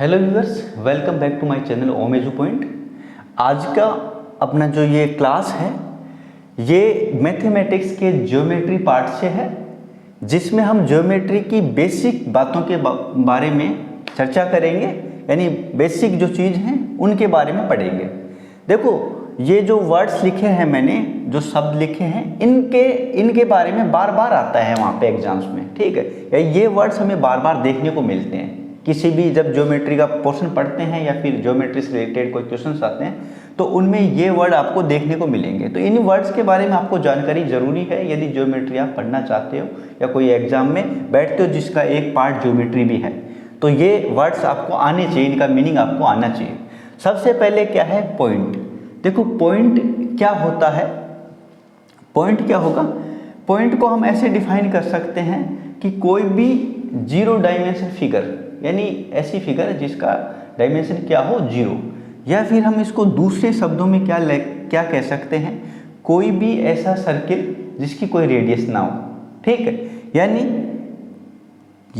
Hello viewers, welcome back to my channel ओमेजू point. आज का अपना जो ये क्लास है ये मैथमेटिक्स के ज्योमेट्री पार्ट से है, जिसमें हम ज्योमेट्री की बेसिक बातों के बारे में चर्चा करेंगे, यानी बेसिक जो चीज़ हैं उनके बारे में पढ़ेंगे। देखो, ये जो वर्ड्स लिखे हैं मैंने, जो शब्द लिखे हैं, इनके बारे में बार बार आता है वहाँ पे एग्जाम्स में, ठीक है। या ये वर्ड्स हमें बार बार देखने को मिलते हैं किसी भी जब ज्योमेट्री का पोर्शन पढ़ते हैं या फिर ज्योमेट्री से रिलेटेड कोई क्वेश्चंस आते हैं तो उनमें ये वर्ड आपको देखने को मिलेंगे। तो इन वर्ड्स के बारे में आपको जानकारी जरूरी है यदि ज्योमेट्री आप पढ़ना चाहते हो या कोई एग्जाम में बैठते हो जिसका एक पार्ट ज्योमेट्री भी है, तो ये वर्ड्स आपको आने चाहिए, इनका मीनिंग आपको आना चाहिए। सबसे पहले क्या है पॉइंट। देखो, पॉइंट क्या होता है, पॉइंट क्या होगा। पॉइंट को हम ऐसे डिफाइन कर सकते हैं कि कोई भी जीरो डायमेंशन फिगर, यानी ऐसी फिगर जिसका डायमेंशन क्या हो जीरो, या फिर हम इसको दूसरे शब्दों में क्या कह सकते हैं, कोई भी ऐसा सर्किल जिसकी कोई रेडियस ना हो, ठीक है। यानी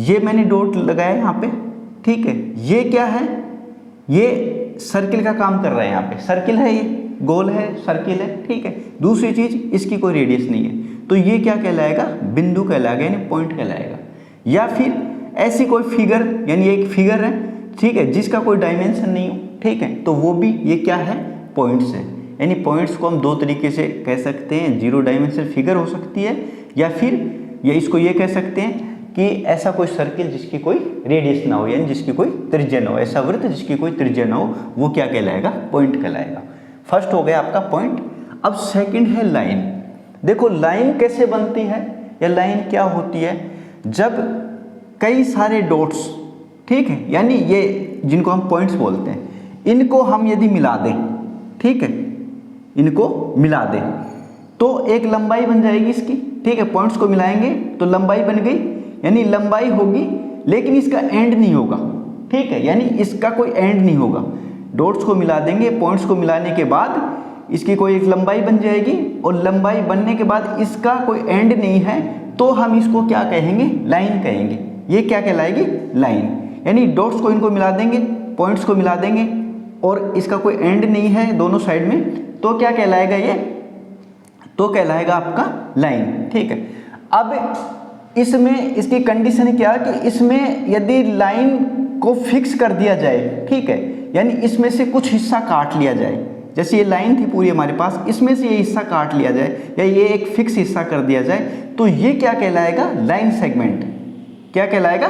ये मैंने डॉट लगाया यहाँ पे, ठीक है। ये क्या है, ये सर्किल का काम कर रहा है। यहाँ पे सर्किल है, ये गोल है, सर्किल है, ठीक है। दूसरी चीज इसकी कोई रेडियस नहीं है, तो ये क्या कहलाएगा, बिंदु कहलाएगा, यानी पॉइंट कहलाएगा। या फिर ऐसी कोई फिगर, यानी एक फिगर है, ठीक है, जिसका कोई डायमेंशन नहीं हो, ठीक है, तो वो भी ये क्या है, पॉइंट्स है। यानी पॉइंट्स को हम दो तरीके से कह सकते हैं, जीरो डायमेंशन फिगर हो सकती है, या फिर इसको ये कह सकते हैं कि ऐसा कोई सर्किल जिसकी कोई रेडियस ना हो, यानी जिसकी कोई त्रिज्या ना हो, ऐसा वृत्त जिसकी कोई त्रिज्या ना हो, वो क्या कहलाएगा, पॉइंट कहलाएगा। फर्स्ट हो गया आपका पॉइंट। अब सेकंड है लाइन। देखो, लाइन कैसे बनती है या लाइन क्या होती है, जब कई सारे डॉट्स, ठीक है, यानी ये जिनको हम पॉइंट्स बोलते हैं, इनको हम यदि मिला दें, ठीक है, इनको मिला दें तो एक लंबाई बन जाएगी इसकी, ठीक है। पॉइंट्स को मिलाएंगे तो लंबाई बन गई, यानी लंबाई होगी, लेकिन इसका एंड नहीं होगा, ठीक है, यानी इसका कोई एंड नहीं होगा। डॉट्स को मिला देंगे, पॉइंट्स को मिलाने के बाद इसकी कोई एक लंबाई बन जाएगी, और लंबाई बनने के बाद इसका कोई एंड नहीं है, तो हम इसको क्या कहेंगे, लाइन कहेंगे। ये क्या कहलाएगी, लाइन। यानी डॉट्स को इनको मिला देंगे, पॉइंट्स को मिला देंगे, और इसका कोई एंड नहीं है दोनों साइड में, तो क्या कहलाएगा, ये तो कहलाएगा आपका लाइन, ठीक है। अब इसमें इसकी कंडीशन क्या है कि इसमें यदि लाइन को फिक्स कर दिया जाए, ठीक है, यानी इसमें से कुछ हिस्सा काट लिया जाए, जैसे ये लाइन थी पूरी हमारे पास, इसमें से ये हिस्सा काट लिया जाए या ये एक फिक्स हिस्सा कर दिया जाए, तो ये क्या कहलाएगा, लाइन सेगमेंट। क्या कहलाएगा,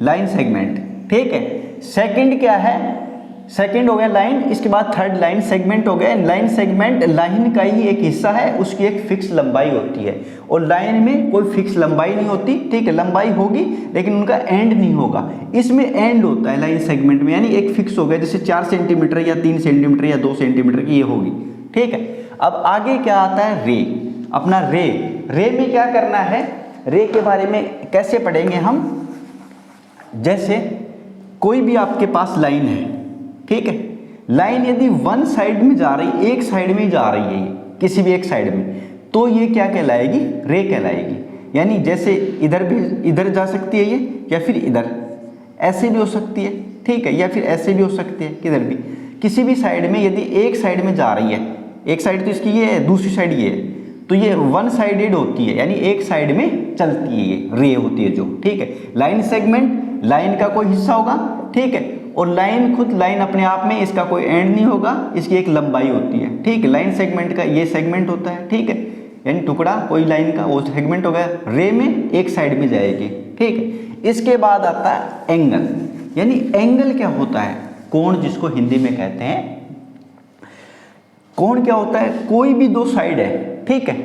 लाइन सेगमेंट, ठीक है। सेकंड क्या है, सेकंड हो गया लाइन, इसके बाद थर्ड लाइन सेगमेंट हो गया। लाइन सेगमेंट लाइन का ही एक हिस्सा है, उसकी एक फिक्स लंबाई होती है, और लाइन में कोई फिक्स लंबाई नहीं होती, ठीक है, लंबाई होगी लेकिन उनका एंड नहीं होगा। इसमें एंड होता है लाइन सेगमेंट में, यानी एक फिक्स हो गया, जैसे 4 सेंटीमीटर या 3 सेंटीमीटर या 2 सेंटीमीटर की ये होगी, ठीक है। अब आगे क्या आता है, रे। अपना रे में क्या करना है, रे के बारे में कैसे पढ़ेंगे हम। जैसे कोई भी आपके पास लाइन है, ठीक है, लाइन यदि वन साइड में जा रही, एक साइड में जा रही है, ये किसी भी एक साइड में, तो ये क्या कहलाएगी, रे कहलाएगी। यानी जैसे इधर भी, इधर जा सकती है ये, या फिर इधर ऐसे भी हो सकती है, ठीक है, या फिर ऐसे भी हो सकती है, किधर भी, किसी भी साइड में यदि एक साइड में जा रही है, एक साइड तो इसकी ये है, दूसरी साइड ये है, तो ये वन साइडेड होती है, यानी एक साइड में चलती है, ये रे होती है जो, ठीक है। लाइन सेगमेंट, लाइन का कोई हिस्सा होगा, ठीक है, और लाइन खुद, लाइन अपने आप में इसका कोई एंड नहीं होगा, इसकी एक लंबाई होती है, ठीक है। लाइन सेगमेंट का ये सेगमेंट होता है, ठीक है, यानी टुकड़ा कोई लाइन का, वो सेगमेंट हो गया। रे में एक साइड में जाएगी, ठीक है। इसके बाद आता है एंगल। यानी एंगल क्या होता है, कोण, जिसको हिंदी में कहते हैं कोण। क्या होता है, कोई भी दो साइड है, ठीक है,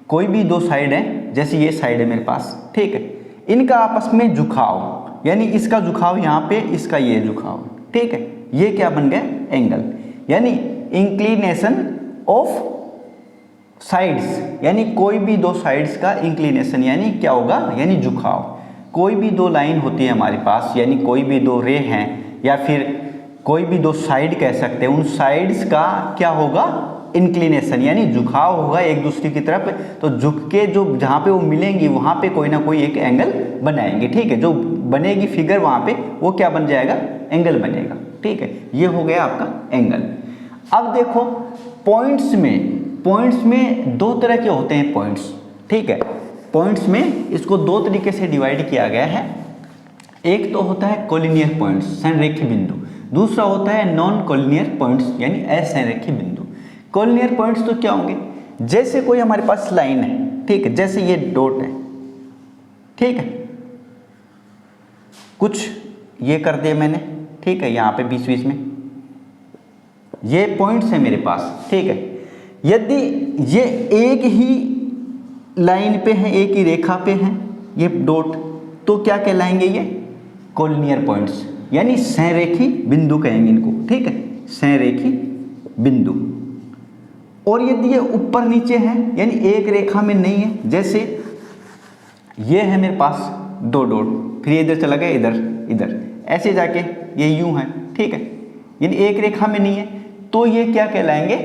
कोई भी दो साइड है, जैसे ये साइड है मेरे पास, ठीक है, इनका आपस में झुकाव, यानी इसका झुकाव यहाँ पे, इसका ये झुकाव, ठीक है, ये क्या बन गया, एंगल। यानी इंक्लिनेशन ऑफ साइड्स, यानी कोई भी दो साइड्स का इंक्लिनेशन, यानी क्या होगा, यानी झुकाव। कोई भी दो लाइन होती है हमारे पास, यानी कोई भी दो रे हैं, या फिर कोई भी दो साइड कह सकते हैं, उन साइड्स का क्या होगा, इंक्लिनेशन, यानी झुकाव होगा एक दूसरे की तरफ। तो झुक के जो जहाँ पे वो मिलेंगी वहाँ पे कोई ना कोई एक एंगल बनाएंगे, ठीक है। जो बनेगी फिगर वहाँ पे, वो क्या बन जाएगा, एंगल बनेगा। ठीक है, ये हो गया आपका एंगल। अब देखो पॉइंट्स में दो तरह के होते हैं पॉइंट्स। ठीक है, पॉइंट्स में इसको दो तरीके से डिवाइड किया गया है। एक तो होता है कोलिनियर पॉइंट्स, संरेखी बिंदु। दूसरा होता है नॉन कोलिनियर पॉइंट्स यानी असंरेखी बिंदु। कोलिनियर पॉइंट्स तो क्या होंगे, जैसे कोई हमारे पास लाइन है, ठीक है, जैसे ये डॉट है, ठीक है, कुछ ये कर दिया मैंने, ठीक है, यहाँ पे बीच बीच में ये पॉइंट्स है मेरे पास। ठीक है, यदि ये एक ही लाइन पे है, एक ही रेखा पे है ये डॉट, तो क्या कहलाएंगे, ये कोलिनियर पॉइंट्स यानी संरेखी बिंदु कहेंगे इनको। ठीक है, संरेखी बिंदु। और यदि ये ऊपर नीचे है यानी एक रेखा में नहीं है, जैसे ये है मेरे पास दो डॉट, फिर ये इधर चला गया, इधर ऐसे जाके ये यूं है, ठीक है, यानी एक रेखा में नहीं है, तो ये क्या कहलाएंगे,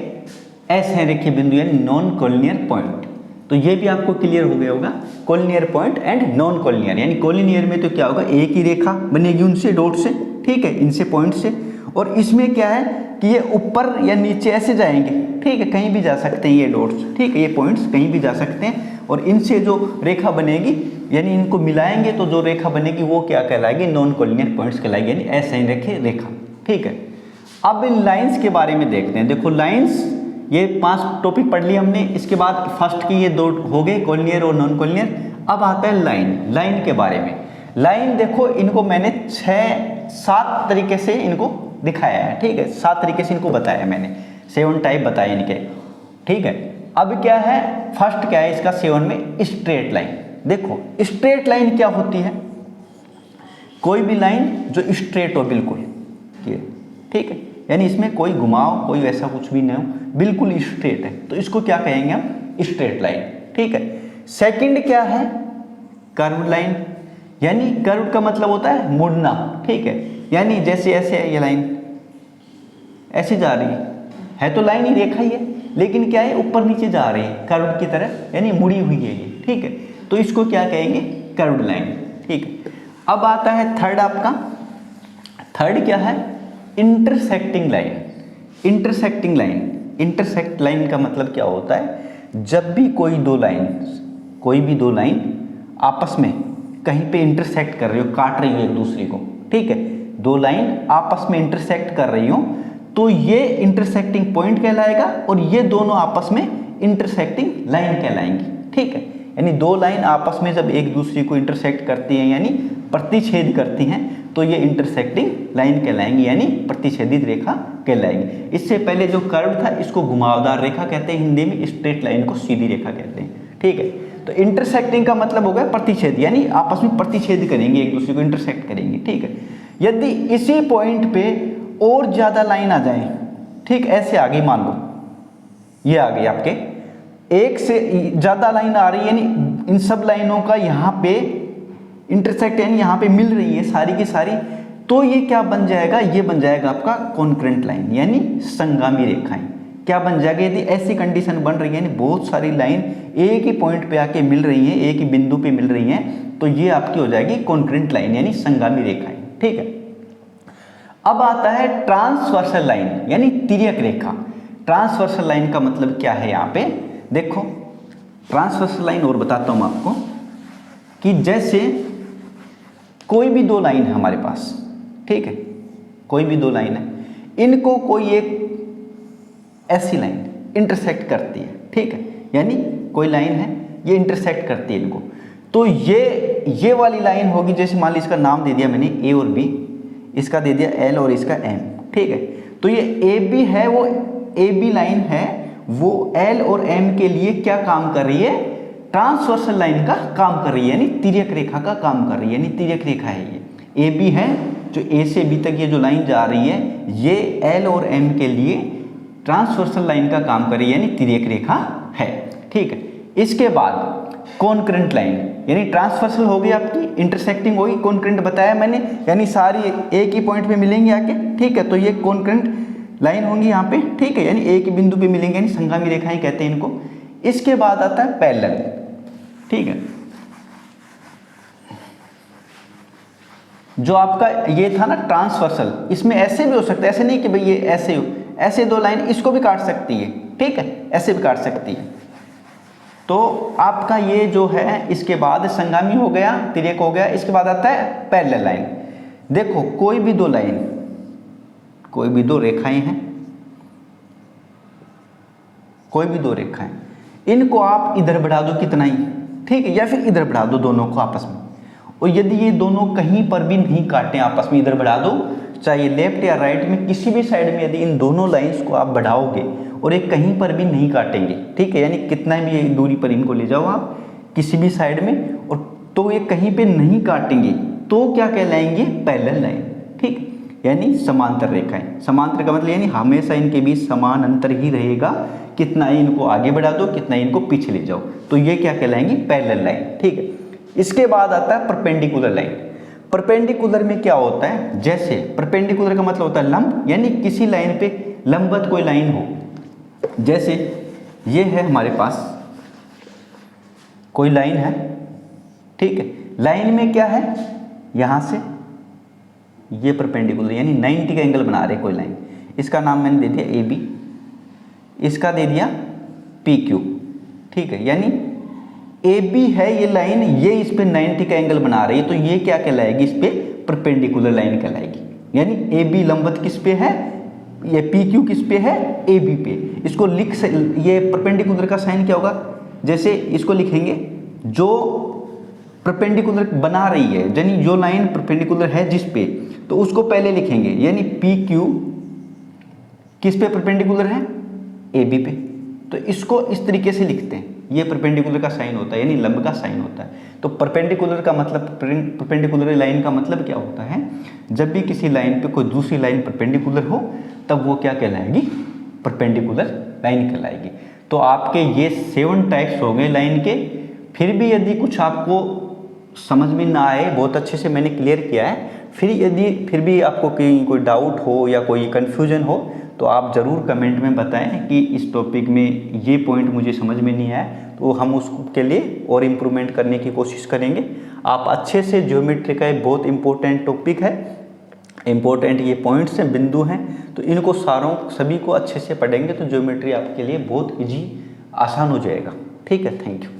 असंरेखी बिंदु यानी नॉन कोलिनियर पॉइंट। तो ये भी आपको क्लियर हो गया होगा, collinear point and non collinear. यानी कोलिनियर में तो क्या होगा, एक ही रेखा बनेगी उनसे, डॉट से, ठीक है, इनसे पॉइंट से। और इसमें क्या है कि ये ऊपर या नीचे ऐसे जाएंगे, ठीक है, कहीं भी जा सकते हैं ये डॉट्स, ठीक है, ये पॉइंट्स कहीं भी जा सकते हैं। और इनसे जो रेखा बनेगी यानी इनको मिलाएंगे तो जो रेखा बनेगी वो क्या कहलाएगी, नॉन कोलिनियर पॉइंट्स कहलाएगी यानी असंरेखी रेखा। ठीक है, अब इन लाइंस के बारे में देखते हैं। देखो लाइंस, ये 5 टॉपिक पढ़ लिए हमने, इसके बाद फर्स्ट की ये 2 हो गए, कोलिनियर और नॉन कोलिनियर। अब आता है लाइन के बारे में। लाइन देखो, इनको मैंने 6-7 तरीके से इनको दिखाया है। ठीक है, 7 तरीके से इनको बताया मैंने, 7 टाइप बताए इनके। ठीक है, अब क्या है, फर्स्ट क्या है इसका 7 में, स्ट्रेट लाइन। देखो स्ट्रेट लाइन क्या होती है, कोई भी लाइन जो स्ट्रेट हो बिल्कुल, ठीक है, यानी इसमें कोई घुमाव, कोई वैसा कुछ भी नहीं हो, बिल्कुल स्ट्रेट है, तो इसको क्या कहेंगे हम, स्ट्रेट लाइन। ठीक है, सेकंड क्या है, कर्व लाइन, यानी कर्व का मतलब होता है मुड़ना। ठीक है, यानी जैसे ऐसे है ये लाइन ऐसे जा रही है तो लाइन ही, रेखा ही है, लेकिन क्या है, ऊपर नीचे जा रही है कर्व की तरह, यानी मुड़ी हुई है ये। ठीक है, तो इसको क्या कहेंगे, कर्व्ड लाइन। ठीक है, अब आता है थर्ड आपका, थर्ड क्या है, इंटरसेक्टिंग लाइन। इंटरसेक्ट लाइन का मतलब क्या होता है, जब भी कोई दो लाइन आपस में कहीं पे इंटरसेक्ट कर रही हो, काट रही हो एक दूसरे को, ठीक है, 2 लाइन आपस में इंटरसेक्ट कर रही हो, तो ये इंटरसेक्टिंग पॉइंट कहलाएगा और ये दोनों आपस में इंटरसेक्टिंग लाइन कहलाएंगी। ठीक है, यानी 2 लाइन आपस में जब एक दूसरे को इंटरसेक्ट करती हैं यानी प्रतिच्छेद करती हैं, तो ये इंटरसेक्टिंग लाइन कहलाएंगी यानी प्रतिच्छेदित रेखा कहलाएंगी। इससे पहले जो कर्व था इसको घुमावदार रेखा कहते हैं हिंदी में, स्ट्रेट लाइन को सीधी रेखा कहते हैं। ठीक है, तो इंटरसेक्टिंग का मतलब हो गया प्रतिच्छेद, यानी आपस में प्रतिच्छेद करेंगे, एक दूसरे को इंटरसेक्ट करेंगे। ठीक है, यदि इसी पॉइंट पे और ज्यादा लाइन आ जाए, ठीक, ऐसे आ गई, मान लो ये आ गई आपके, एक से ज्यादा लाइन आ रही है, यानी इन सब लाइनों का यहाँ पे इंटरसेक्ट यानी यहाँ पे मिल रही है सारी की सारी, तो ये क्या बन जाएगा, ये बन जाएगा आपका कॉन्करेंट लाइन यानी संगामी रेखाएं। क्या बन जाएगा, यदि ऐसी कंडीशन बन रही है यानी बहुत सारी लाइन एक ही पॉइंट पे आके मिल रही हैं, एक ही बिंदु पे मिल रही हैं, तो ये आपकी हो जाएगी कॉन्करेंट लाइन यानी संगामी रेखाएं। ठीक है, अब आता है ट्रांसवर्सल लाइन यानी तिर्यक रेखा। ट्रांसवर्सल लाइन का मतलब क्या है, यहाँ पे देखो ट्रांसवर्सल लाइन और बताता हूं आपको, कि जैसे कोई भी 2 लाइन है हमारे पास, ठीक है, कोई भी 2 लाइन है, इनको कोई एक ऐसी लाइन इंटरसेक्ट करती है। ठीक है, यानी कोई लाइन है ये इंटरसेक्ट करती है इनको, तो ये वाली लाइन होगी, जैसे मान ली इसका नाम दे दिया मैंने ए और बी, इसका दे दिया एल और इसका एम। ठीक है, तो ये ए बी है, वो ए बी लाइन है, वो एल और एम के लिए क्या काम कर रही है, ट्रांसवर्सल लाइन का काम कर रही है, यानी तिर्यक रेखा का काम कर रही है, यानी तिर्यक रेखा है ये। ए बी है, जो ए से बी तक ये जो लाइन जा रही है, ये एल और एम के लिए ट्रांसवर्सल लाइन का काम कर रही है, यानी तिर्यक रेखा है। ठीक है, इसके बाद कॉन्करेंट लाइन, यानी ट्रांसवर्सल होगी आपकी, इंटरसेक्टिंग होगी, कॉन्करेंट बताया मैंने, यानी सारी एक ही पॉइंट पे मिलेंगी आके। ठीक है, तो ये कॉन्करेंट लाइन होंगी यहाँ पे। ठीक है, यानी एक ही बिंदु पे मिलेंगे, यानी संगामी रेखाएं कहते हैं इनको। इसके बाद आता है पैरेलल। ठीक है, जो आपका ये था ना ट्रांसवर्सल, इसमें ऐसे भी हो सकता है, ऐसे नहीं कि भाई ये ऐसे हो, ऐसे दो लाइन इसको भी काट सकती है, ठीक है, ऐसे भी काट सकती है। तो आपका ये जो है इसके बाद संगामी हो गया, तिर्यक हो गया, इसके बाद आता है पैरेलल लाइन। देखो कोई भी दो लाइन, कोई भी दो रेखाएं हैं, कोई भी दो रेखाएं, इनको आप इधर बढ़ा दो कितना ही, ठीक है, या फिर इधर बढ़ा दो दोनों को आपस में, और यदि ये दोनों कहीं पर भी नहीं काटें आपस में, इधर बढ़ा दो, चाहे लेफ्ट या राइट में किसी भी साइड में, यदि इन दोनों लाइंस को आप बढ़ाओगे और ये कहीं पर भी नहीं काटेंगे, ठीक है, यानी कितना भी दूरी पर इनको ले जाओ आप किसी भी साइड में, और तो ये कहीं पे नहीं काटेंगे, तो क्या कहलाएंगे, पैरेलल लाइन, ठीक, यानी समांतर रेखाएं। समांतर का मतलब यानी हमेशा इनके बीच समान अंतर ही रहेगा, कितना ही इनको आगे बढ़ा दो, कितना ही इनको पीछे ले जाओ, तो ये क्या कहलाएंगी, पैरेलल लाइन, ठीक है। इसके बाद आता है परपेंडिकुलर लाइन। परपेंडिकुलर में क्या होता है, जैसे परपेंडिकुलर का मतलब होता है लंब, यानी किसी लाइन पे लंबवत कोई लाइन हो, जैसे ये है हमारे पास कोई लाइन है, ठीक है, लाइन में क्या है, यहां से ये परपेंडिकुलर यानी 90 का एंगल बना रहे कोई लाइन, इसका नाम मैंने दे दिया ए बी, इसका दे दिया पी क्यू, ठीक है, यानी ए बी है ये लाइन, ये इस पे 90 का एंगल बना रही है, तो ये क्या कहलाएगी, इस पे परपेंडिकुलर लाइन कहलाएगी। यानी ए बी लंबवत किस पे है, ये पी क्यू किस पे है, ए बी पे। इसको लिख ये परपेंडिकुलर का साइन क्या होगा, जैसे इसको लिखेंगे जो परपेंडिकुलर बना रही है, यानी जो लाइन परपेंडिकुलर है जिस पे, तो उसको पहले लिखेंगे, यानी पी क्यू किस पे परपेंडिकुलर है, ए बी पे, तो इसको इस तरीके से लिखते हैं, ये परपेंडिकुलर का साइन होता है, यानी लंब का साइन होता है। तो परपेंडिकुलर का मतलब, परपेंडिकुलर लाइन का मतलब क्या होता है, जब भी किसी लाइन पे कोई दूसरी लाइन परपेंडिकुलर हो, तब वो क्या कहलाएगी, परपेंडिकुलर लाइन कहलाएगी। तो आपके ये 7 टाइप्स हो गए लाइन के। फिर भी यदि कुछ आपको समझ में ना आए, बहुत अच्छे से मैंने क्लियर किया है, फिर भी आपको कहीं कोई डाउट हो या कोई कन्फ्यूजन हो, तो आप ज़रूर कमेंट में बताएं कि इस टॉपिक में ये पॉइंट मुझे समझ में नहीं आया, तो हम उसके लिए और इम्प्रूवमेंट करने की कोशिश करेंगे। आप अच्छे से, ज्योमेट्री का एक बहुत इंपॉर्टेंट टॉपिक है, इंपॉर्टेंट ये पॉइंट्स हैं, बिंदु हैं, तो इनको सारों सभी को अच्छे से पढ़ेंगे तो ज्योमेट्री आपके लिए बहुत ईजी, आसान हो जाएगा, ठीक है। Thank you.